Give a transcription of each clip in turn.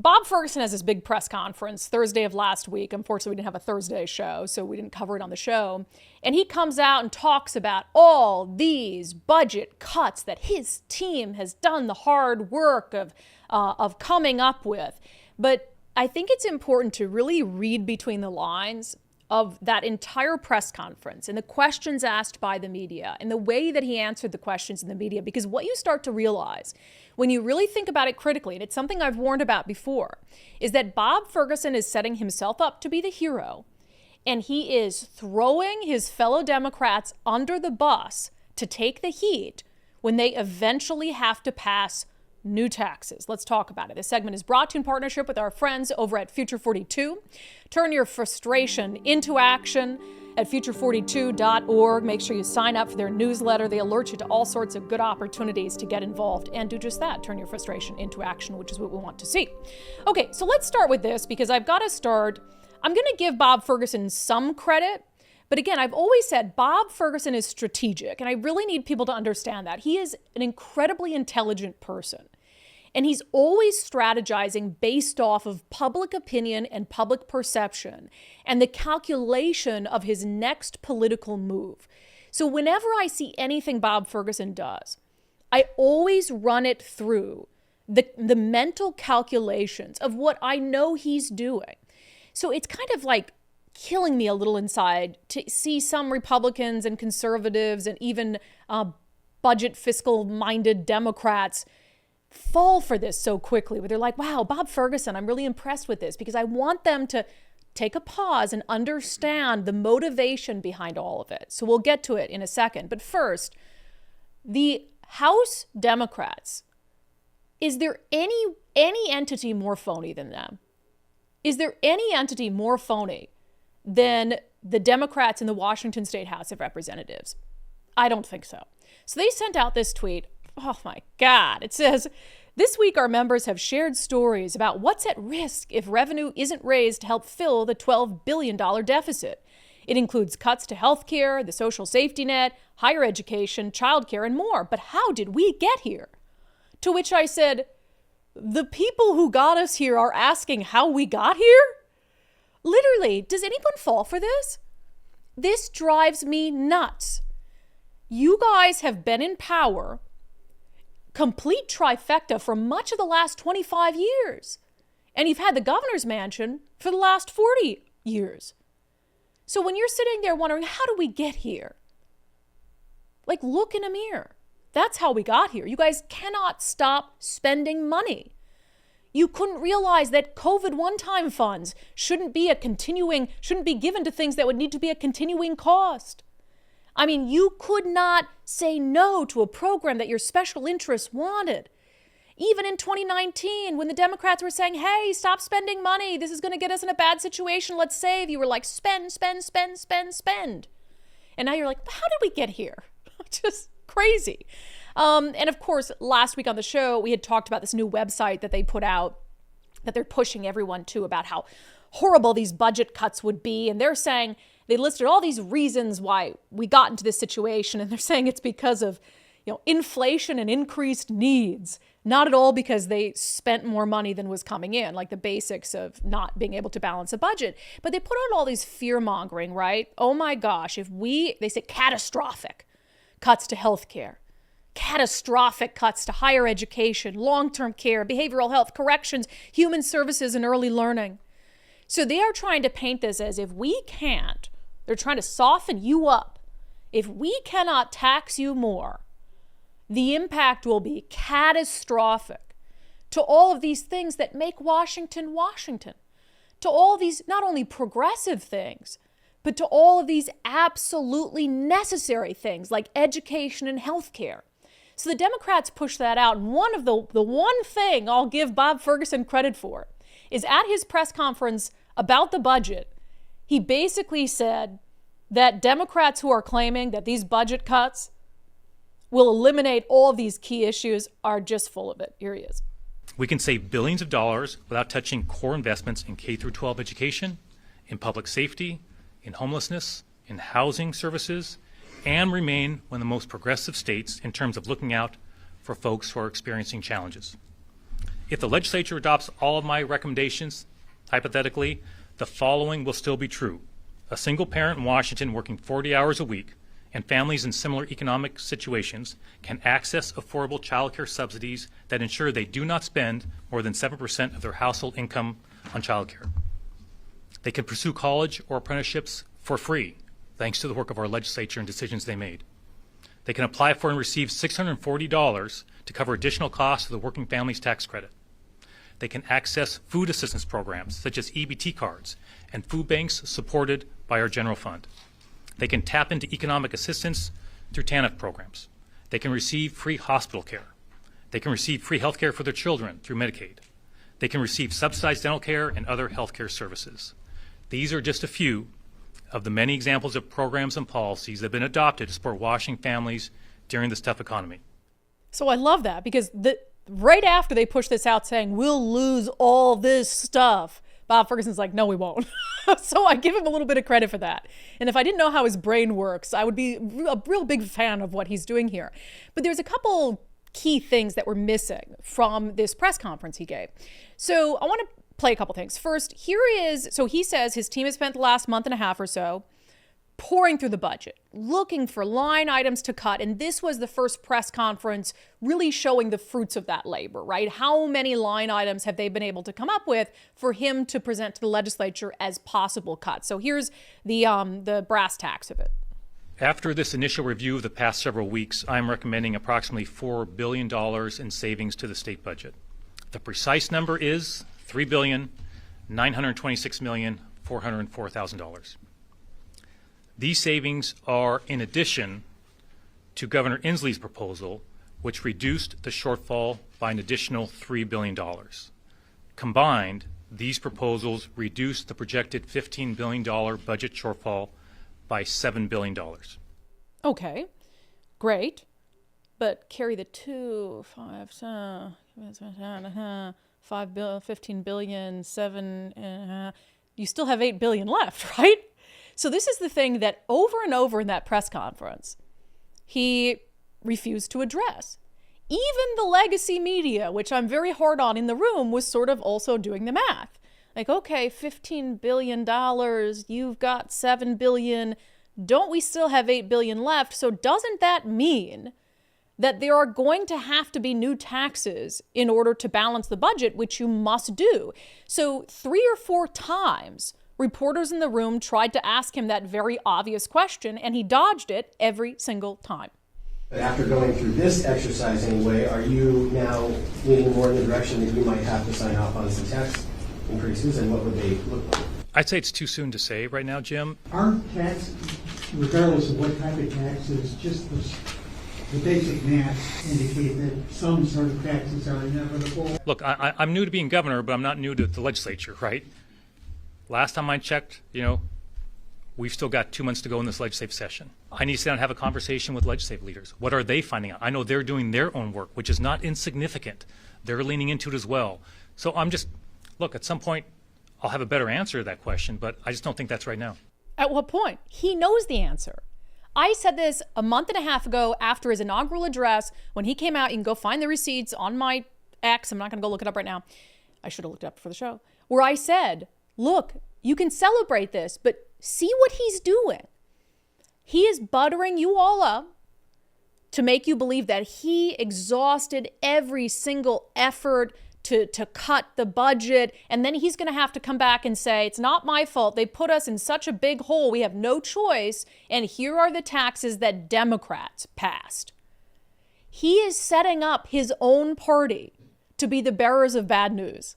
Bob Ferguson has this big press conference Thursday of last week. Unfortunately, we didn't have a Thursday show, so we didn't cover it on the show. And he comes out and talks about all these budget cuts that his team has done the hard work of coming up with. But I think it's important to really read between the lines of that entire press conference and the questions asked by the media and the way that he answered the questions in the media, because what you start to realize when you really think about it critically, and it's something I've warned about before, is that Bob Ferguson is setting himself up to be the hero, and he is throwing his fellow Democrats under the bus to take the heat when they eventually have to pass new taxes. Let's talk about it. This segment is brought to you in partnership with our friends over at Future 42. Turn your frustration into action at future42.org. Make sure you sign up for their newsletter. They alert you to all sorts of good opportunities to get involved and do just that. Turn your frustration into action, which is what we want to see. Okay, so let's start with this because I've got to start. I'm going to give Bob Ferguson some credit. But again, I've always said Bob Ferguson is strategic, and I really need people to understand that. He is an incredibly intelligent person, and he's always strategizing based off of public opinion and public perception and the calculation of his next political move. So whenever I see anything Bob Ferguson does, I always run it through the mental calculations of what I know he's doing. So it's kind of like killing me a little inside to see some Republicans and conservatives and even budget fiscal minded Democrats fall for this so quickly, where they're like, wow, Bob Ferguson, I'm really impressed with this, because I want them to take a pause and understand the motivation behind all of it. So we'll get to it in a second. But first, the House Democrats, is there any entity more phony than them? Is there any entity more phony than the Democrats in the Washington State House of Representatives? I don't think so. So they sent out this tweet. Oh my God. It says, this week our members have shared stories about what's at risk if revenue isn't raised to help fill the $12 billion deficit. It includes cuts to health care, the social safety net, higher education, childcare, and more. But how did we get here? To which I said, the people who got us here are asking how we got here? Literally, does anyone fall for this? This drives me nuts. You guys have been in power, complete trifecta, for much of the last 25 years. And you've had the governor's mansion for the last 40 years. So when you're sitting there wondering, how do we get here? Like, look in a mirror. That's how we got here. You guys cannot stop spending money. You couldn't realize that COVID one-time funds shouldn't be given to things that would need to be a continuing cost. I mean, you could not say no to a program that your special interests wanted. Even in 2019, when the Democrats were saying, hey, stop spending money, this is going to get us in a bad situation, let's save, you were like, spend, spend, spend, spend, spend. And now you're like, how did we get here? Just crazy. And of course, last week on the show, we had talked about this new website that they put out that they're pushing everyone to about how horrible these budget cuts would be. And they're saying, they listed all these reasons why we got into this situation. And they're saying it's because of, inflation and increased needs, not at all because they spent more money than was coming in, like the basics of not being able to balance a budget. But they put out all these fear mongering, right? Oh my gosh, they say catastrophic cuts to healthcare, catastrophic cuts to higher education, long-term care, behavioral health, corrections, human services, and early learning. So they are trying to paint this as if we can't, they're trying to soften you up. If we cannot tax you more, the impact will be catastrophic to all of these things that make Washington, Washington, to all these not only progressive things, but to all of these absolutely necessary things like education and healthcare. So the Democrats push that out. And the one thing I'll give Bob Ferguson credit for is at his press conference about the budget, he basically said that Democrats who are claiming that these budget cuts will eliminate all of these key issues are just full of it. Here he is. We can save billions of dollars without touching core investments in K-12 education, in public safety, in homelessness, in housing services, and remain one of the most progressive states in terms of looking out for folks who are experiencing challenges. If the legislature adopts all of my recommendations, hypothetically, the following will still be true. A single parent in Washington working 40 hours a week and families in similar economic situations can access affordable child care subsidies that ensure they do not spend more than 7% of their household income on child care. They can pursue college or apprenticeships for free, thanks to the work of our legislature and decisions they made. They can apply for and receive $640 to cover additional costs of the Working Families Tax Credit. They can access food assistance programs such as EBT cards and food banks supported by our general fund. They can tap into economic assistance through TANF programs. They can receive free hospital care. They can receive free health care for their children through Medicaid. They can receive subsidized dental care and other health care services. These are just a few of the many examples of programs and policies that have been adopted to support Washington families during this tough economy. So I love that because right after they push this out saying, we'll lose all this stuff, Bob Ferguson's like, no, we won't. So I give him a little bit of credit for that. And if I didn't know how his brain works, I would be a real big fan of what he's doing here. But there's a couple key things that were missing from this press conference he gave. So I want to play a couple things. First, so he says his team has spent the last month and a half or so pouring through the budget, looking for line items to cut. And this was the first press conference really showing the fruits of that labor, right? How many line items have they been able to come up with for him to present to the legislature as possible cuts? So here's the brass tacks of it. After this initial review of the past several weeks, I'm recommending approximately $4 billion in savings to the state budget. The precise number is $3,926,404,000. These savings are in addition to Governor Inslee's proposal, which reduced the shortfall by an additional $3 billion. Combined, these proposals reduced the projected $15 billion budget shortfall by $7 billion. Okay, great. But carry the 15 billion, 7, you still have 8 billion left, right? So this is the thing that over and over in that press conference, he refused to address. Even the legacy media, which I'm very hard on in the room, was sort of also doing the math. Like, okay, $15 billion, you've got 7 billion. Don't we still have 8 billion left? So doesn't that mean that there are going to have to be new taxes in order to balance the budget, which you must do? So 3 or 4 times, reporters in the room tried to ask him that very obvious question, and he dodged it every single time. After going through this exercise anyway, are you now leaning more in the direction that you might have to sign off on some tax increases, and what would they look like? I'd say it's too soon to say right now, Jim. Aren't taxes, regardless of what type of taxes, just the basic math indicate that some sort of taxes are inevitable? Look, I'm new to being governor, but I'm not new to the legislature, right? Last time I checked, we've still got 2 months to go in this legislative session. I need to sit down and have a conversation with legislative leaders. What are they finding out? I know they're doing their own work, which is not insignificant. They're leaning into it as well. So look, at some point, I'll have a better answer to that question, but I just don't think that's right now. At what point? He knows the answer. I said this a month and a half ago after his inaugural address. When he came out, you can go find the receipts on my X. I'm not going to go look it up right now. I should have looked it up for the show. Where I said, look, you can celebrate this, but see what he's doing. He is buttering you all up to make you believe that he exhausted every single effort to cut the budget. And then he's going to have to come back and say, it's not my fault. They put us in such a big hole. We have no choice. And here are the taxes that Democrats passed. He is setting up his own party to be the bearers of bad news.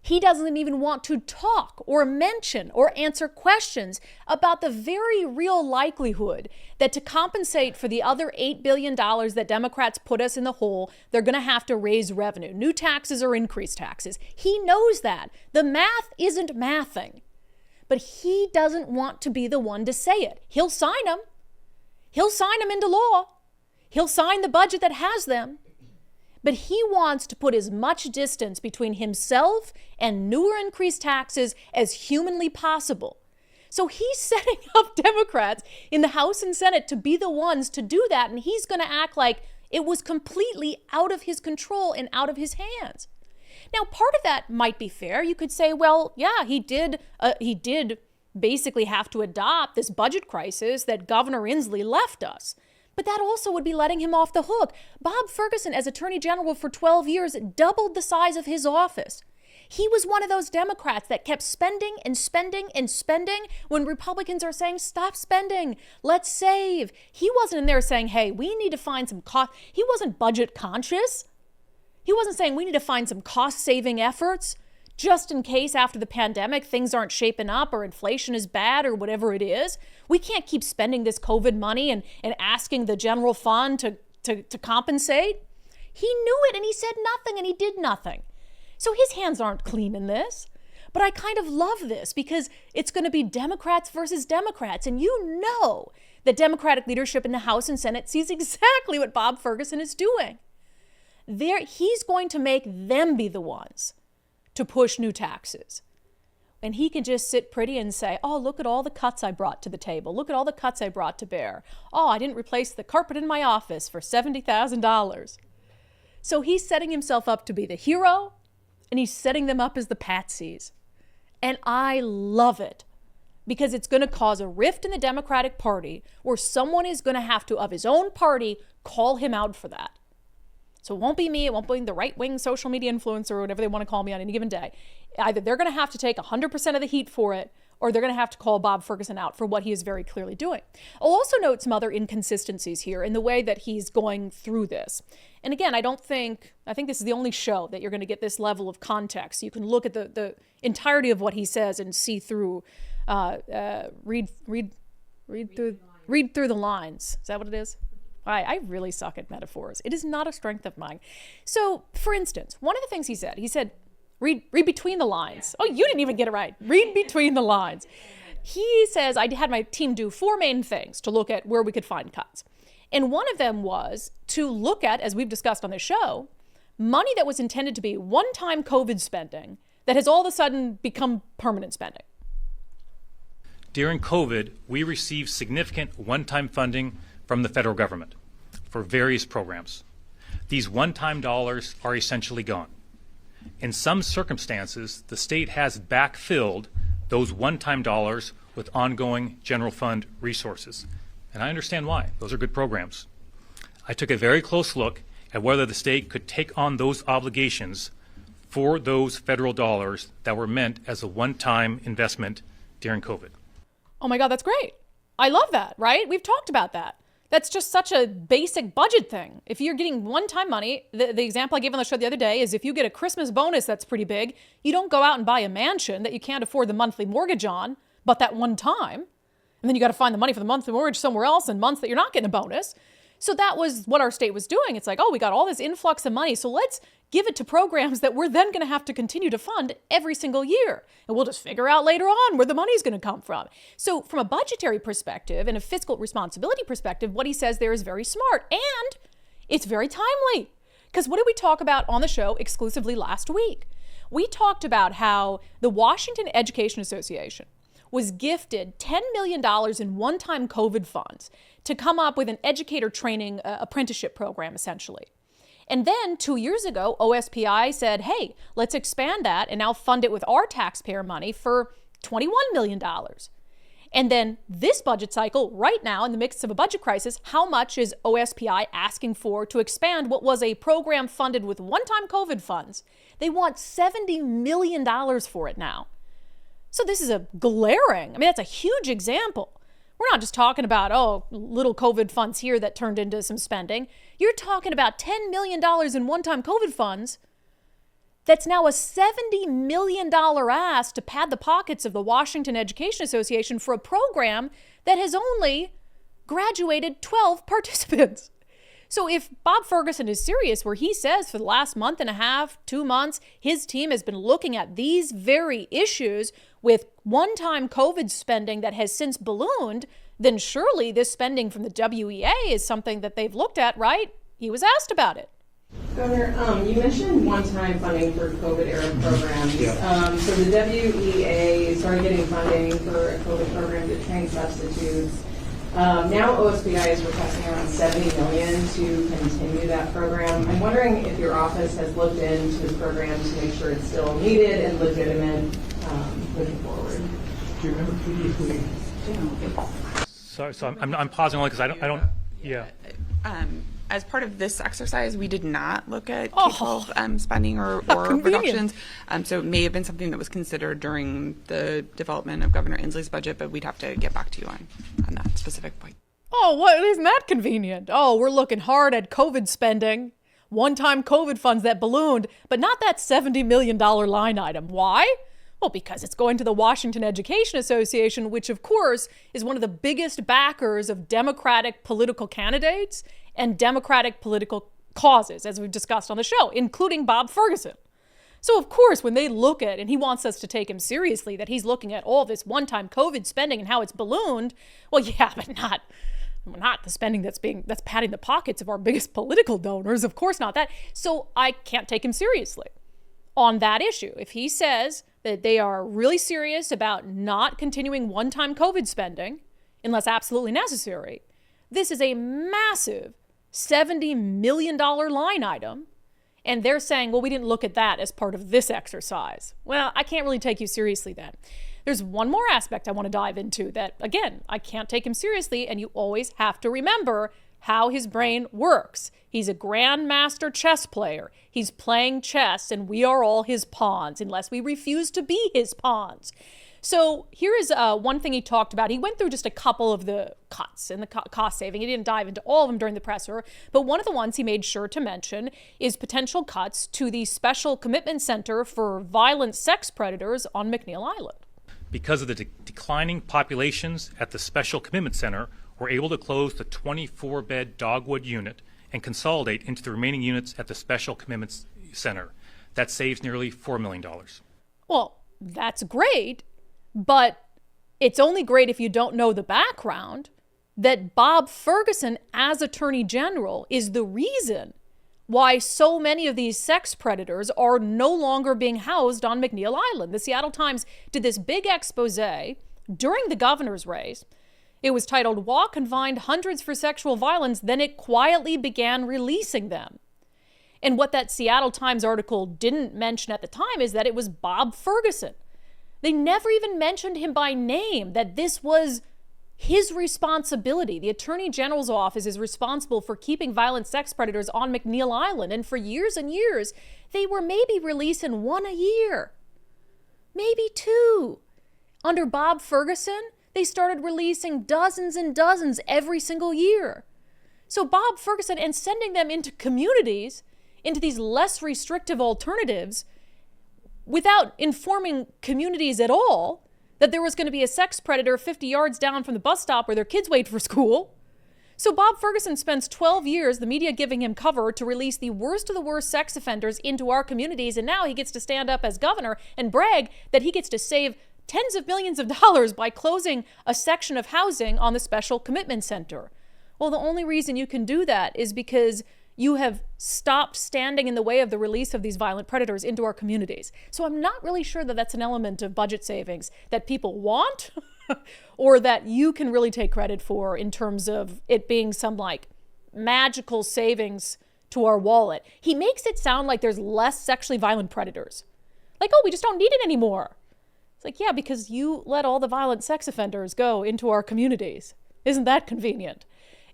He doesn't even want to talk or mention or answer questions about the very real likelihood that to compensate for the other $8 billion that Democrats put us in the hole, they're going to have to raise revenue, new taxes or increase taxes. He knows that. The math isn't mathing. But he doesn't want to be the one to say it. He'll sign them. He'll sign them into law. He'll sign the budget that has them. But he wants to put as much distance between himself and newer increased taxes as humanly possible. So he's setting up Democrats in the House and Senate to be the ones to do that, and he's going to act like it was completely out of his control and out of his hands. Now, part of that might be fair. You could say, well, yeah, he did basically have to adopt this budget crisis that Governor Inslee left us. But that also would be letting him off the hook. Bob Ferguson, as Attorney General for 12 years, doubled the size of his office. He was one of those Democrats that kept spending and spending and spending when Republicans are saying, stop spending, let's save. He wasn't in there saying, hey, we need to find some cost. He wasn't budget conscious. He wasn't saying we need to find some cost-saving efforts just in case after the pandemic things aren't shaping up or inflation is bad or whatever it is. We can't keep spending this COVID money and asking the general fund to compensate. He knew it and he said nothing and he did nothing. So his hands aren't clean in this. But I kind of love this because it's going to be Democrats versus Democrats. And you know that Democratic leadership in the House and Senate sees exactly what Bob Ferguson is doing. He's going to make them be the ones to push new taxes. And he can just sit pretty and say, oh, look at all the cuts I brought to the table. Look at all the cuts I brought to bear. Oh, I didn't replace the carpet in my office for $70,000. So he's setting himself up to be the hero, and he's setting them up as the patsies. And I love it because it's going to cause a rift in the Democratic Party where someone is going to have to, of his own party, call him out for that. So it won't be me. It won't be the right-wing social media influencer or whatever they want to call me on any given day. Either they're going to have to take 100% of the heat for it, or they're going to have to call Bob Ferguson out for what he is very clearly doing. I'll also note some other inconsistencies here in the way that he's going through this. And again, I think this is the only show that you're going to get this level of context. You can look at the entirety of what he says and see through, read through the lines. Is that what it is? I really suck at metaphors. It is not a strength of mine. So, for instance, one of the things he said, read between the lines. Oh, you didn't even get it right. Read between the lines. He says, I had my team do 4 main things to look at where we could find cuts. And one of them was to look at, as we've discussed on this show, money that was intended to be one-time COVID spending that has all of a sudden become permanent spending. During COVID, we received significant one-time funding from the federal government for various programs. These one-time dollars are essentially gone. In some circumstances, the state has backfilled those one-time dollars with ongoing general fund resources. And I understand why. Those are good programs. I took a very close look at whether the state could take on those obligations for those federal dollars that were meant as a one-time investment during COVID. Oh my God, that's great. I love that, right? We've talked about that. That's just such a basic budget thing. If you're getting one-time money, the example I gave on the show the other day is if you get a Christmas bonus that's pretty big, you don't go out and buy a mansion that you can't afford the monthly mortgage on, but that one time. And then you got to find the money for the monthly mortgage somewhere else in months that you're not getting a bonus. So that was what our state was doing. It's like, oh, we got all this influx of money, so let's give it to programs that we're then going to have to continue to fund every single year. And we'll just figure out later on where the money's going to come from. So from a budgetary perspective and a fiscal responsibility perspective, what he says there is very smart. And it's very timely. Because what did we talk about on the show exclusively last week? We talked about how the Washington Education Association was gifted $10 million in one-time COVID funds to come up with an educator training apprenticeship program, essentially. And then 2 years ago, OSPI said, hey, let's expand that and now fund it with our taxpayer money for $21 million. And then this budget cycle, right now, in the midst of a budget crisis, how much is OSPI asking for to expand what was a program funded with one-time COVID funds? They want $70 million for it now. So this is a glaring, that's a huge example. We're not just talking about, little COVID funds here that turned into some spending. You're talking about $10 million in one-time COVID funds. That's now a $70 million ask to pad the pockets of the Washington Education Association for a program that has only graduated 12 participants. So if Bob Ferguson is serious, where he says for the last month and a half, 2 months, his team has been looking at these very issues with one-time COVID spending that has since ballooned, then surely this spending from the WEA is something that they've looked at, right? He was asked about it. Governor, you mentioned one-time funding for COVID-era programs. Yeah. So the WEA started getting funding for a COVID program to train substitutes. Now OSBI is requesting around $70 million to continue that program. I'm wondering if your office has looked into the program to make sure it's still needed and legitimate moving forward. Do you remember previously? So I'm pausing only because I don't. Yeah. As part of this exercise, we did not look at Oh. K-12 spending or convenient. reductions. So it may have been something that was considered during the development of Governor Inslee's budget, but we'd have to get back to you on that specific point. Oh, what isn't that convenient? Oh, we're looking hard at COVID spending, one-time COVID funds that ballooned, but not that $70 million line item. Why? Well, because it's going to the Washington Education Association, which of course is one of the biggest backers of Democratic political candidates and Democratic political causes, as we've discussed on the show, including Bob Ferguson. So of course, when they look at, and he wants us to take him seriously, that he's looking at all this one-time COVID spending and how it's ballooned, well, yeah, but not the spending that's padding the pockets of our biggest political donors. Of course not that. So I can't take him seriously on that issue. If he says that they are really serious about not continuing one-time COVID spending unless absolutely necessary, this is a massive $70 million line item. And they're saying, well, we didn't look at that as part of this exercise. Well, I can't really take you seriously then. There's one more aspect I want to dive into that, again, I can't take him seriously, and you always have to remember how his brain works. He's a grandmaster chess player. He's playing chess, and we are all his pawns, unless we refuse to be his pawns. So here is one thing he talked about. He went through just a couple of the cuts and the cost saving. He didn't dive into all of them during the presser, but one of the ones he made sure to mention is potential cuts to the Special Commitment Center for Violent Sex Predators on McNeil Island. Because of the declining populations at the Special Commitment Center, we're able to close the 24-bed Dogwood unit and consolidate into the remaining units at the Special Commitment Center. That saves nearly $4 million. Well, that's great, but it's only great if you don't know the background that Bob Ferguson, as Attorney General, is the reason why so many of these sex predators are no longer being housed on McNeil Island. The Seattle Times did this big expose during the governor's race. It was titled, "Walk Confined Hundreds for Sexual Violence," then it quietly began releasing them. And what that Seattle Times article didn't mention at the time is that it was Bob Ferguson. They never even mentioned him by name, that this was his responsibility. The Attorney General's office is responsible for keeping violent sex predators on McNeil Island. And for years and years, they were maybe releasing one a year, maybe two. Under Bob Ferguson, they started releasing dozens and dozens every single year. So Bob Ferguson, and sending them into communities, into these less restrictive alternatives, without informing communities at all that there was going to be a sex predator 50 yards down from the bus stop where their kids wait for school. So Bob Ferguson spends 12 years, the media giving him cover, to release the worst of the worst sex offenders into our communities, and now he gets to stand up as governor and brag that he gets to save tens of millions of dollars by closing a section of housing on the Special Commitment Center. Well, the only reason you can do that is because you have stopped standing in the way of the release of these violent predators into our communities. So I'm not really sure that that's an element of budget savings that people want or that you can really take credit for in terms of it being some like magical savings to our wallet. He makes it sound like there's less sexually violent predators. Like, oh, we just don't need it anymore. It's like, yeah, because you let all the violent sex offenders go into our communities. Isn't that convenient?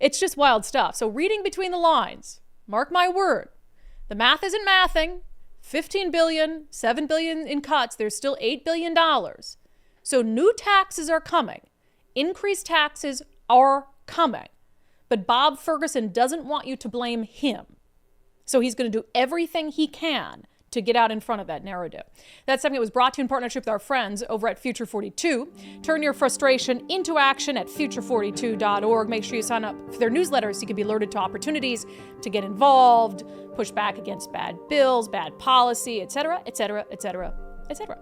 It's just wild stuff. So reading between the lines, mark my word, the math isn't mathing. 15 billion, 7 billion in cuts, there's still $8 billion. So new taxes are coming. Increased taxes are coming. But Bob Ferguson doesn't want you to blame him. So he's going to do everything he can to get out in front of that narrative. That's something that was brought to you in partnership with our friends over at Future 42. Turn your frustration into action at future42.org. Make sure you sign up for their newsletter so you can be alerted to opportunities to get involved, push back against bad bills, bad policy, etc., etc., etc., etc.